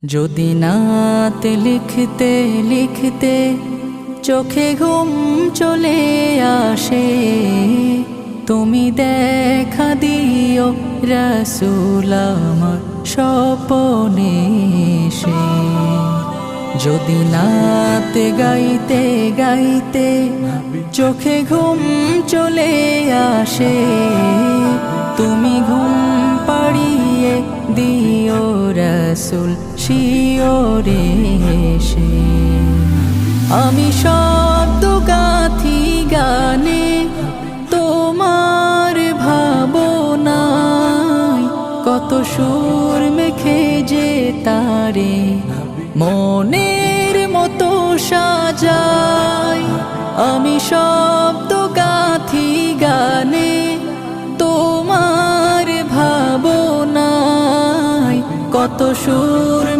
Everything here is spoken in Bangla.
যদি নাতে লিখতে লিখতে চোখে ঘুম চলে আসে, তুমি দেখা দিও রাসূল আমার স্বপনে এসে। যদি নাতে গাইতে গাইতে চোখে ঘুম চলে আসে, তুমি ঘুম পাড়িয়ে দিও রাসূল শিওরে এসে। আমি শব্দ গাথি গানে তোমার ভাবনায়, কত সুর মেখে যে তারে মনের মতো সাজাই। আমি শব্দ গাথি গানে তোমার ভাবনায়, কত সুর